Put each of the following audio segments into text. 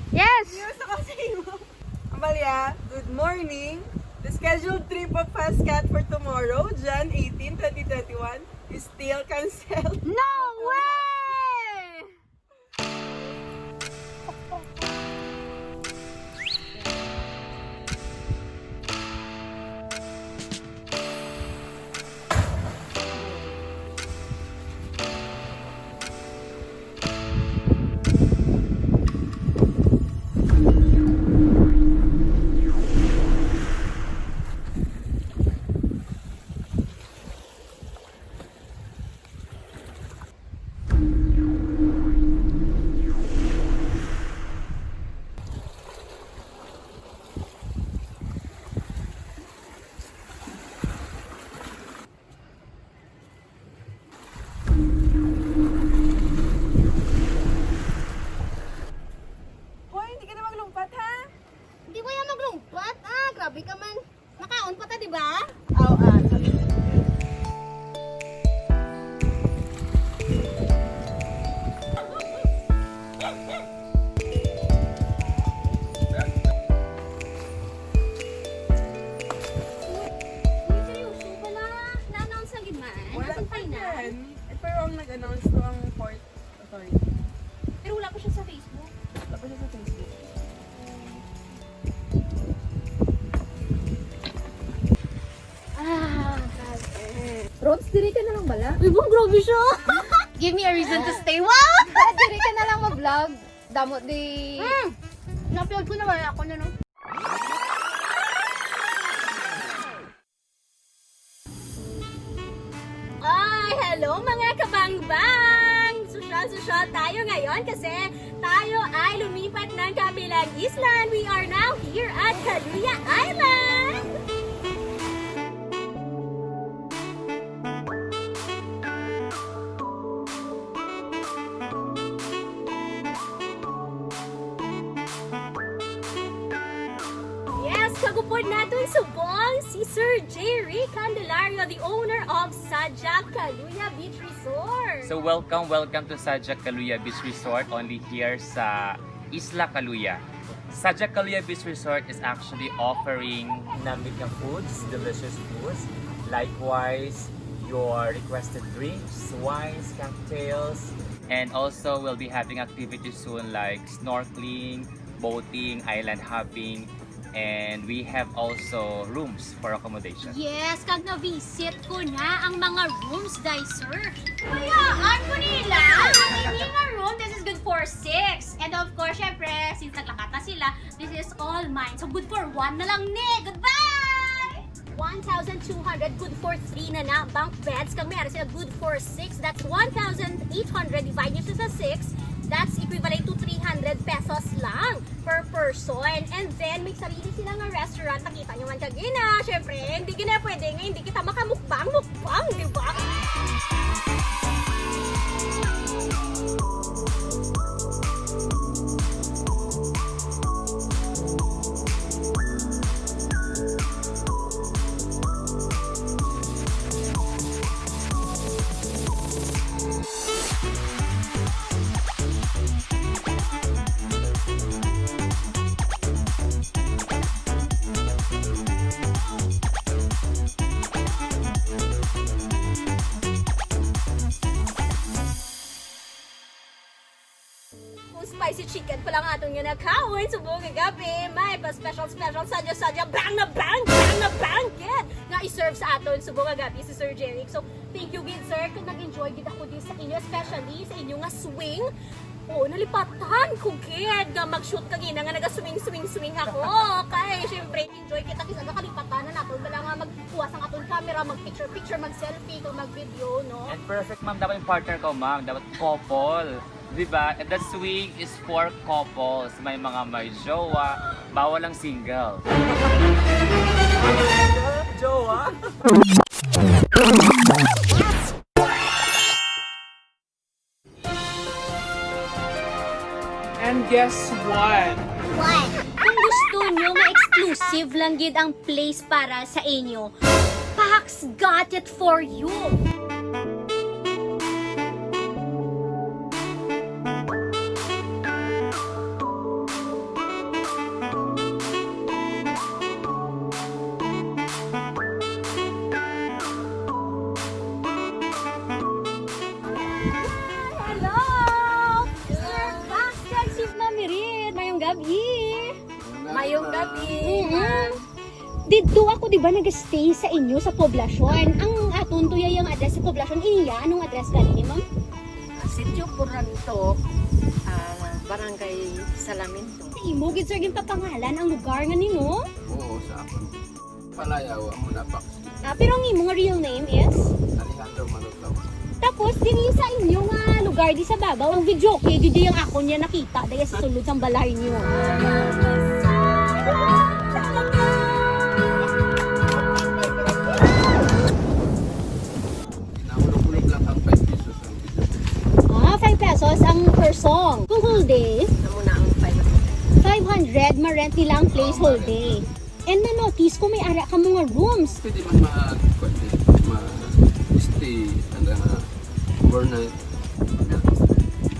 Yes! Amalia, good morning. The scheduled trip of FastCat for tomorrow, Jan 18, 2021, is still canceled. No way! Hoy, hindi ka na maglumpat, ha? Hindi ko yan maglumpat. Grabe ka man. Nakaon pa ta, di ba? Seryoso pala. Na-announce lang yun man. Wala Nasaan pa final? yan. Pero ang nag-announce to ang Port Authority. Pero wala pa siya sa Facebook. Wala pa siya sa Facebook. Rods, diri ka na lang bala? Uy, bong, grabe siya! Give me a reason to stay. What? Diri ka na lang mag-vlog. Damot di... Na-upload ko naman ako na, no? Ay, hello mga kabang-bang! Social tayo ngayon kasi tayo ay lumipat ng kabilang island. We are now here at Caluya Island! Yes, kagupod natin subong si Sir Jerry Candelario, the owner of Sadya Caluya Beach Resort. So welcome to Sadya Caluya Beach Resort, only here sa Isla Caluya. Sadya Caluya Beach Resort is actually offering namit na foods, delicious foods. Likewise, your requested drinks, wines, cocktails. And also, we'll be having activities soon like snorkeling, boating, island hopping. And we have also rooms for accommodation. Yes, kag na-visit ko na ang mga rooms, guys, sir. Hayaan ko nila. Ang hindi nga room, this is good for 6. And of course, syempre, since naglakad na sila, this is all mine. So good for 1 na lang ni. Goodbye! 1,200, good for 3 na bunk beds. Kag meron sila good for 6. That's 1,800. Divide nyo sa 6. That's equivalent to 300 pesos lang per person. And then, may sarili silang restaurant. Nakita nyo man kagina. Siyempre, hindi gina pwede nga. Hindi kita makamukbang, di ba? Spicy chicken pa lang atong nga nakawin sa buong gabi. May pa special sadya bang na bang kid nga i-serve sa aton sa buong gabi si Sir Jerry. So thank you gid sir kung nag-enjoy gid ako din sa inyo, especially sa inyo nga swing. Oh, nalipatan ko kid nga mag-shoot kagina nga naga-swing ako. Kay syempre enjoy kita kasi nakalipatan na naton bala nga magkuha sang aton camera, mag-picture, mag-selfie, kung mag-video, no? And perfect, ma'am. Dapat yung partner ko, ma'am. Dapat couple. Diba? And the swing is for couples. May mga may jowa, bawal ang single. Jowa? And guess what? Kung gusto nyo ma-exclusive lang gid ang place para sa inyo, Pax got it for you! Hello! Sir Pax, si Mami Rid, mayong gabi! Mayong gabi. Dito ako, di ba, nag-stay sa inyo sa poblasyon. Ang aton tuya yung address sa poblasyon. Iya, anong address ganini, ma'am? Sitio Puranto, Barangay Salaminto. Sa imo, gid sir, papangalan ang lugar nga nimo. Oo, sa akin. Palayaw, ang muna pa. Pero ang imo nga real name is? Alejandro Malutaw. Tapos, dili sa inyo nga lugar di sa babaw, ang video kay gid yung ako niya nakita dahil sa sulod sang balay niyo. Nahulog-hulog lang ang 5 pesos ang video. 5 pesos ang per song. Kung whole day, Amo na ang 500 ma-rent nila ang place whole day. And na-notice ko may ara ka mga rooms. Pwede man ma-stay hanggang overnight.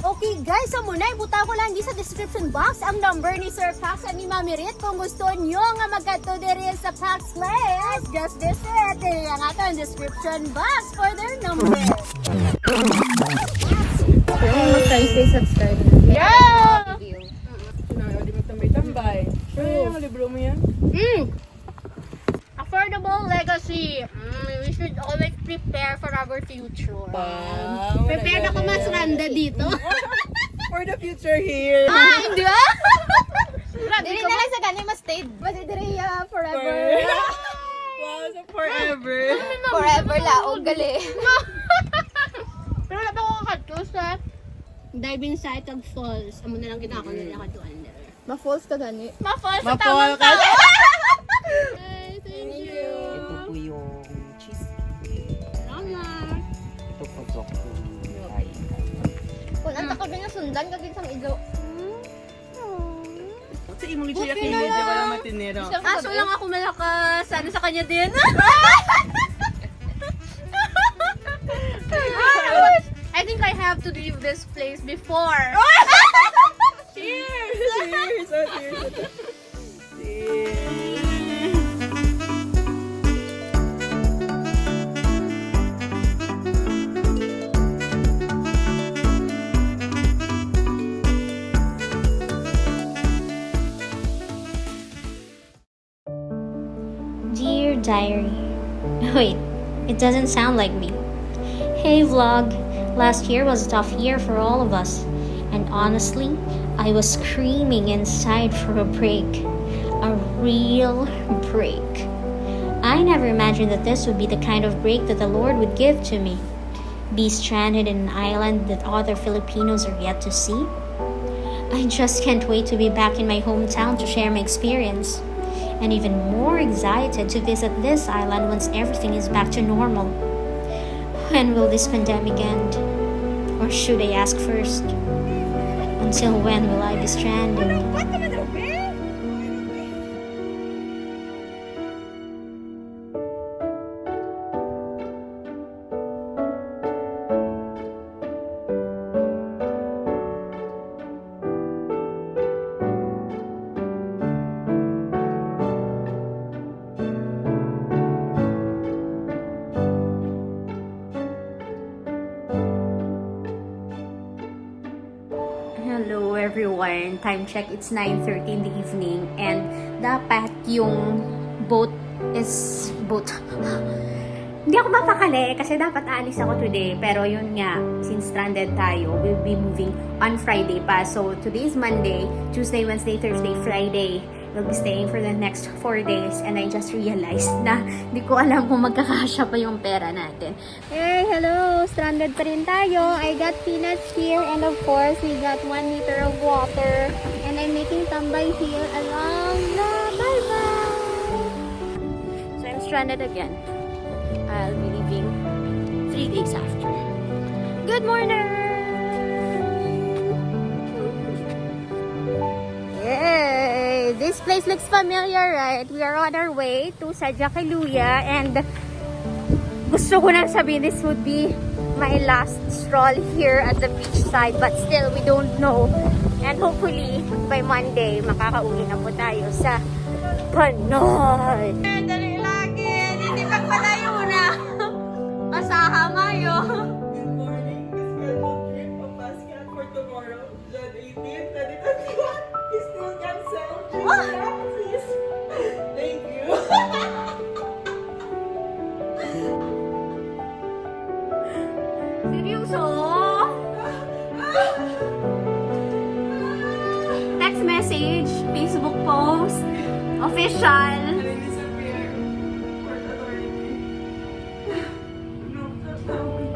Okay guys, sa muna, ibuta ko lang di sa description box ang number ni Sir Pax at ni Mami Rit. Kung gusto nyo nga magkato diri sa Pax Place, just visit ang ato description box for their number. Yeah! Di mo tambay-tambay. Ano yung libro mo yan? Affordable legacy. We should always prepare for our future. Prepare na ko mas randa dito. For the future here. Hindi ba? Dili na lang sa ganun mas stay. Basta diri forever. Wow, so forever. Forever laog gali. Pero wala pa ko kakadto sa diving site of falls. Amo na lang ginako nila kaduan there. Ma-falls ka gani. Ma-falls sa Ma-fall tamang ka. tao. Thank you. Ito po yung cheese. Salamat. Ito po choco. Kung anta ka ganyan sundan ka din sang igaw. Sa imong siya kini, di ba lang matinero? Aso lang ako malakas. Ano sa kanya din? I think I have to leave this place before. Cheers! Cheers! Oh, cheers. Cheers. Dear Diary. Wait, it doesn't sound like me. Hey vlog, last year was a tough year for all of us. And honestly, I was screaming inside for a break. A real break. I never imagined that this would be the kind of break that the Lord would give to me. Be stranded in an island that other Filipinos are yet to see. I just can't wait to be back in my hometown to share my experience. And even more excited to visit this island once everything is back to normal. When will this pandemic end? Or should I ask first? Until when will I be stranded? Hello everyone. Time check, it's 9:30 in the evening and dapat yung boat. Hindi ako mapakali kasi dapat aalis ako today. Pero yun nga, since stranded tayo, we'll be moving on Friday pa. So today is Monday, Tuesday, Wednesday, Thursday, Friday. We'll be staying for the next 4 days and I just realized na di ko alam kung magkakasya pa yung pera natin. Hey, hello! Stranded pa rin tayo. I got peanuts here and of course, we got 1 liter of water and I'm making tambay here along the bye-bye! So I'm stranded again. I'll be leaving 3 days after. Good morning! Yay! This place looks familiar, right? We are on our way to Caluya and gusto ko nang sabihin this would be my last stroll here at the beach side but still we don't know and hopefully by Monday makakauwi na po tayo sa Panoy. Dali lagi, hindi pa palayo na. Pasaha mayo. Good morning. The scheduled trip of FastCat for tomorrow, Jan 18, 2021 is still canceled. Please. Thank you. Seryoso? Text message, Facebook post, official. Disappear. Port Authority. Group chat namin.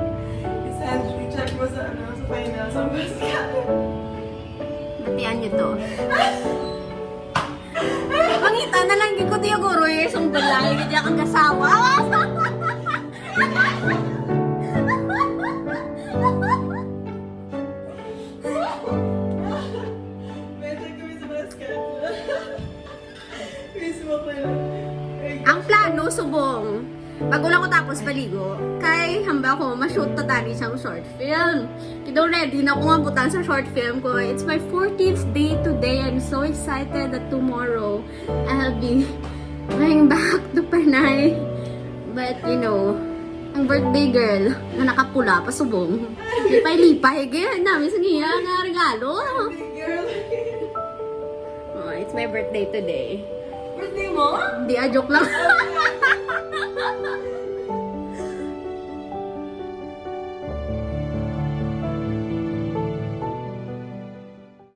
Recently, check mo sa final sa FastCat. Batian nyo to. Pangita na lang yung kuti yung guro yung isang balay. Hindi akong kasawa. Medyo kami sa FastCat. Facebook na lang. Ang plano, subong. Bago lang ko tapos paligo, kay hamba ko, ma-shoot to tani siyang short film. Kito ready na ko mabutan sa short film ko. It's my 14th day today. I'm so excited that tomorrow I'll be going back to Panay. But you know, ang birthday girl na nakapula pa subong. Lipay-lipay, ganyan namin sa niya nga regalo. Girl. Oh, it's my birthday today. Birthday mo? Hindi, joke lang.